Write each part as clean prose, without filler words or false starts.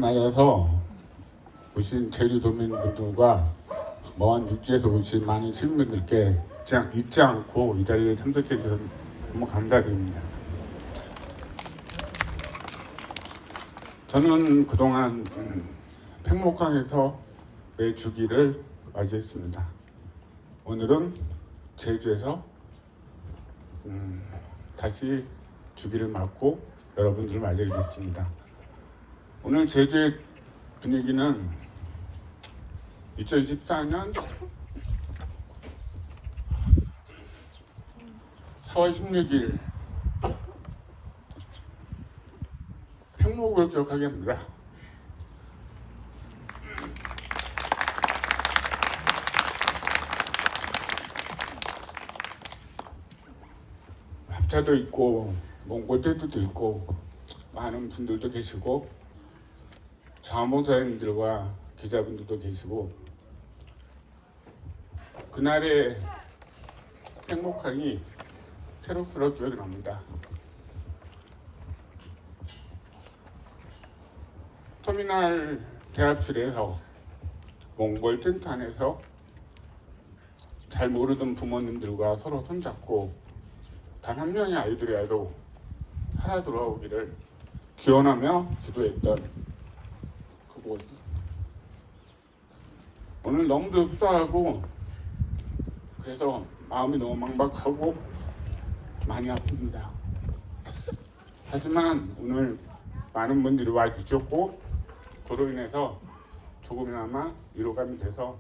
나라에서 오신 제주도민분들과 먼 육지에서 오신 많은 시민분들께 잊지 않고 이 자리에 참석해 주셔서 너무 감사드립니다. 저는 그동안 팽목항에서 매 주기를 맞이했습니다. 오늘은 제주에서 다시 주기를 맞고 여러분들을 맞이하게 됐습니다. 오늘 제주의 분위기는 2014년 4월 16일 팽목을 기억하게 합니다. 합차도 있고 몽골 떼들도 있고 많은 분들도 계시고 자원봉사님들과 기자분들도 계시고 그날의 팽목항이 새록새록 기억이 납니다. 터미널 대합실에서 몽골 텐트 안에서 잘 모르던 부모님들과 서로 손잡고 단 한 명의 아이들이라도 살아 돌아오기를 기원하며 기도했던 그곳. 오늘 너무도 흡사하고 그래서 마음이 너무 막막하고 많이 아픕니다. 하지만 오늘 많은 분들이 와주셨고 그로 인해서 조금이나마 위로감이 돼서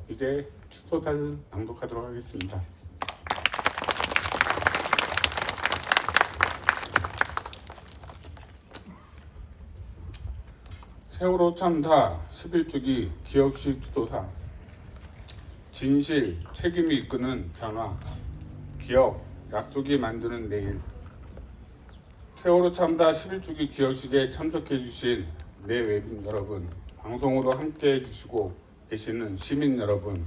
이제 축소사를 낭독하도록 하겠습니다. 세월호 참사 11주기 기억식 추도사. 진실, 책임이 이끄는 변화, 기억, 약속이 만드는 내일. 세월호 참사 11주기 기억식에 참석해 주신 내외빈 여러분, 방송으로 함께 해주시고 계시는 시민 여러분,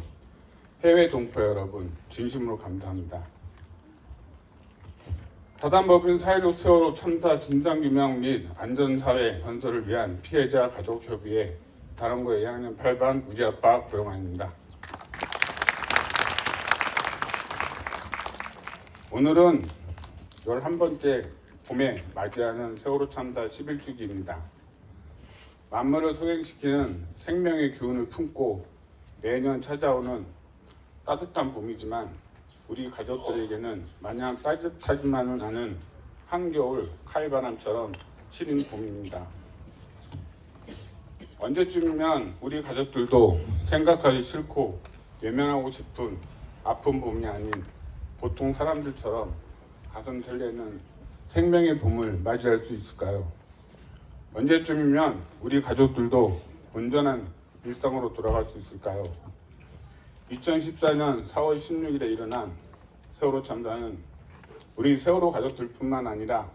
해외 동포 여러분, 진심으로 감사합니다. 사단법인 4.16 세월호 참사 진상규명 및 안전사회 현설을 위한 피해자 가족협의회 다른고 2학년 8반 우지아빠 고영환입니다. 오늘은 11번째 봄에 맞이하는 세월호 참사 11주기입니다. 만물을 소생시키는 생명의 기운을 품고 매년 찾아오는 따뜻한 봄이지만 우리 가족들에게는 마냥 따뜻하지만은 않은 한겨울 칼바람처럼 시린 봄입니다. 언제쯤이면 우리 가족들도 생각하기 싫고 외면하고 싶은 아픈 봄이 아닌 보통 사람들처럼 가슴 설레는 생명의 봄을 맞이할 수 있을까요? 언제쯤이면 우리 가족들도 온전한 일상으로 돌아갈 수 있을까요? 2014년 4월 16일에 일어난 세월호 참사는 우리 세월호 가족들뿐만 아니라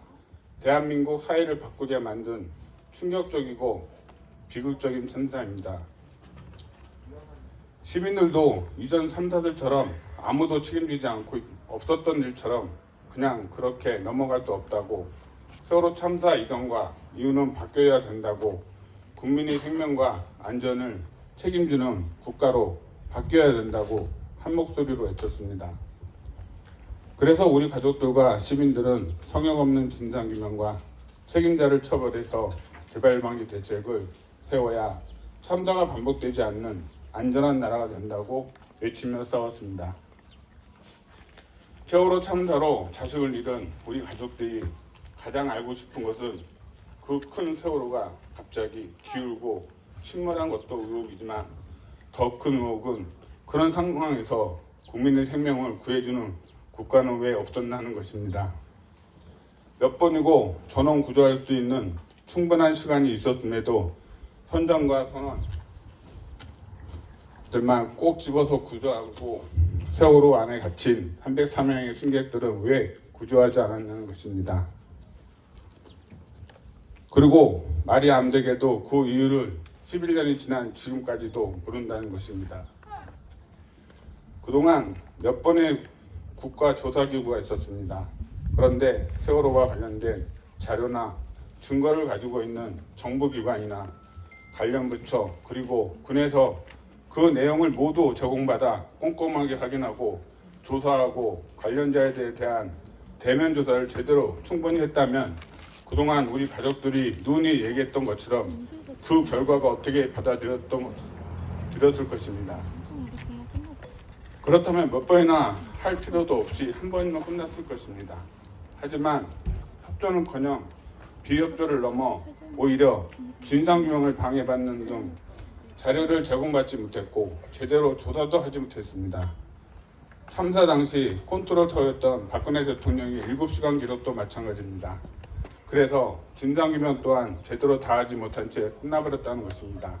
대한민국 사회를 바꾸게 만든 충격적이고 비극적인 참사입니다. 시민들도 이전 참사들처럼 아무도 책임지지 않고 없었던 일처럼 그냥 그렇게 넘어갈 수 없다고, 세월호 참사 이전과 이후는 바뀌어야 된다고, 국민의 생명과 안전을 책임지는 국가로 바뀌어야 된다고 한 목소리로 외쳤습니다. 그래서 우리 가족들과 시민들은 성역 없는 진상규명과 책임자를 처벌해서 재발방지 대책을 세워야 참사가 반복되지 않는 안전한 나라가 된다고 외치며 싸웠습니다. 세월호 참사로 자식을 잃은 우리 가족들이 가장 알고 싶은 것은 그 큰 세월호가 갑자기 기울고 침몰한 것도 의혹이지만 더 큰 의혹은 그런 상황에서 국민의 생명을 구해주는 국가는 왜 없었나는 것입니다. 몇 번이고 전원 구조할 수 있는 충분한 시간이 있었음에도 현장과 선원들만 꼭 집어서 구조하고 세월호 안에 갇힌 303명의 승객들은 왜 구조하지 않았냐는 것입니다. 그리고 말이 안 되게도 그 이유를 11년이 지난 지금까지도 모른다는 것입니다. 그동안 몇 번의 국가조사기구가 있었습니다. 그런데 세월호와 관련된 자료나 증거를 가지고 있는 정부기관이나 관련 부처 그리고 군에서 그 내용을 모두 제공받아 꼼꼼하게 확인하고 조사하고 관련자에 대한 대면 조사를 제대로 충분히 했다면 그동안 우리 가족들이 누누이 얘기했던 것처럼 그 결과가 어떻게 받아들였을 것입니다. 그렇다면 몇 번이나 할 필요도 없이 한 번이면 끝났을 것입니다. 하지만 협조는커녕 비협조를 넘어 오히려 진상규명을 방해받는 등 자료를 제공받지 못했고 제대로 조사도 하지 못했습니다. 참사 당시 컨트롤터였던 박근혜 대통령의 7시간 기록도 마찬가지입니다. 그래서 진상규명 또한 제대로 다하지 못한 채 끝나버렸다는 것입니다.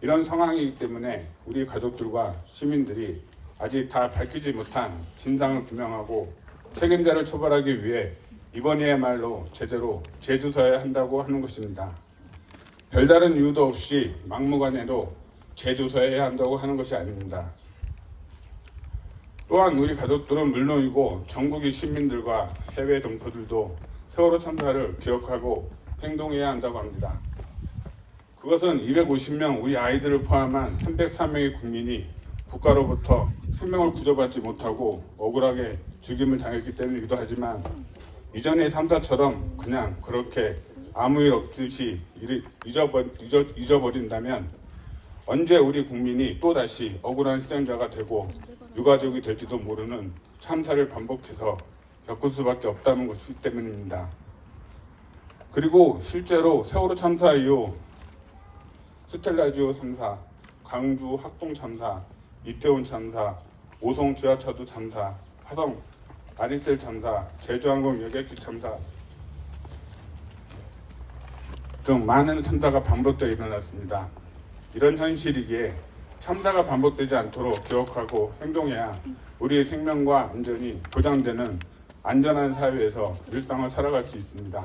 이런 상황이기 때문에 우리 가족들과 시민들이 아직 다 밝히지 못한 진상을 규명하고 책임자를 처벌하기 위해 이번이야말로 제대로 재조사해야 한다고 하는 것입니다. 별다른 이유도 없이 막무가내로 재조사해야 한다고 하는 것이 아닙니다. 또한 우리 가족들은 물론이고 전국의 시민들과 해외 동포들도 세월호 참사를 기억하고 행동해야 한다고 합니다. 그것은 250명 우리 아이들을 포함한 303명의 국민이 국가로부터 생명을 구조받지 못하고 억울하게 죽임을 당했기 때문이기도 하지만 이전의 3사처럼 그냥 그렇게 아무 일 없듯이 잊어버린다면 언제 우리 국민이 또다시 억울한 희생자가 되고 유가족이 될지도 모르는 참사를 반복해서 겪을 수밖에 없다는 것이기 때문입니다. 그리고 실제로 세월호 참사 이후 스텔라지오 참사, 광주 학동 참사, 이태원 참사, 오송 지하차도 참사, 화성 아리셀 참사, 제주항공 여객기 참사 등 많은 참사가 반복되어 일어났습니다. 이런 현실이기에 참사가 반복되지 않도록 기억하고 행동해야 우리의 생명과 안전이 보장되는 안전한 사회에서 일상을 살아갈 수 있습니다.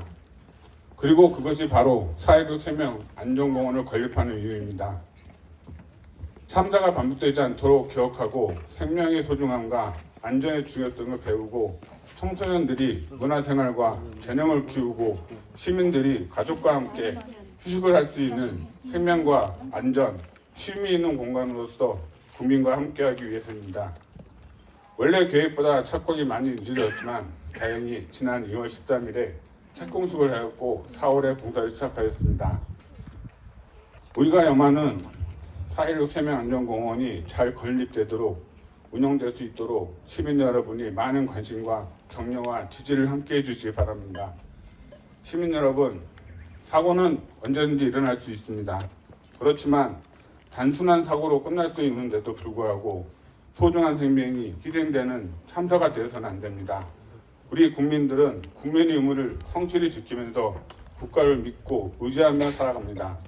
그리고 그것이 바로 4.19 생명 안전공원을 건립하는 이유입니다. 참사가 반복되지 않도록 기억하고 생명의 소중함과 안전의 중요성을 배우고 청소년들이 문화생활과 재능을 키우고 시민들이 가족과 함께 휴식을 할 수 있는 생명과 안전, 쉼이 있는 공간으로서 국민과 함께하기 위해서입니다. 원래 계획보다 착공이 많이 늦어졌지만 다행히 지난 2월 13일에 착공식을 하였고 4월에 공사를 시작하였습니다. 우리가 염원하는 4.19 생명안전공원이 잘 건립되도록 운영될 수 있도록 시민 여러분이 많은 관심과 격려와 지지를 함께 해주시기 바랍니다. 시민 여러분, 사고는 언제든지 일어날 수 있습니다. 그렇지만 단순한 사고로 끝날 수 있는데도 불구하고 소중한 생명이 희생되는 참사가 되어서는 안 됩니다. 우리 국민들은 국민의 의무를 성실히 지키면서 국가를 믿고 의지하며 살아갑니다.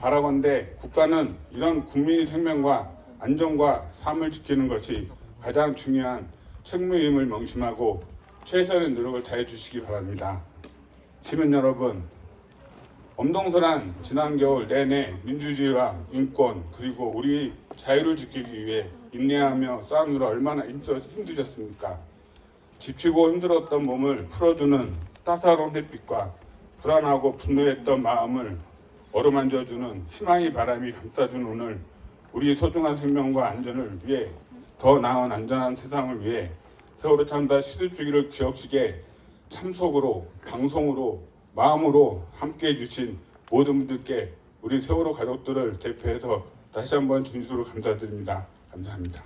바라건대 국가는 이런 국민의 생명과 안전과 삶을 지키는 것이 가장 중요한 책무임을 명심하고 최선의 노력을 다해 주시기 바랍니다. 시민 여러분, 엄동설한 지난 겨울 내내 민주주의와 인권 그리고 우리 자유를 지키기 위해 인내하며 싸우느라 얼마나 힘드셨습니까? 지치고 힘들었던 몸을 풀어주는 따사로운 햇빛과 불안하고 분노했던 마음을 어루만져주는 희망의 바람이 감싸준 오늘 우리 소중한 생명과 안전을 위해 더 나은 안전한 세상을 위해 세월호 참사 시대주기를 기억식에 참석으로 방송으로 마음으로 함께해 주신 모든 분들께 우리 세월호 가족들을 대표해서 다시 한번 진심으로 감사드립니다. 감사합니다.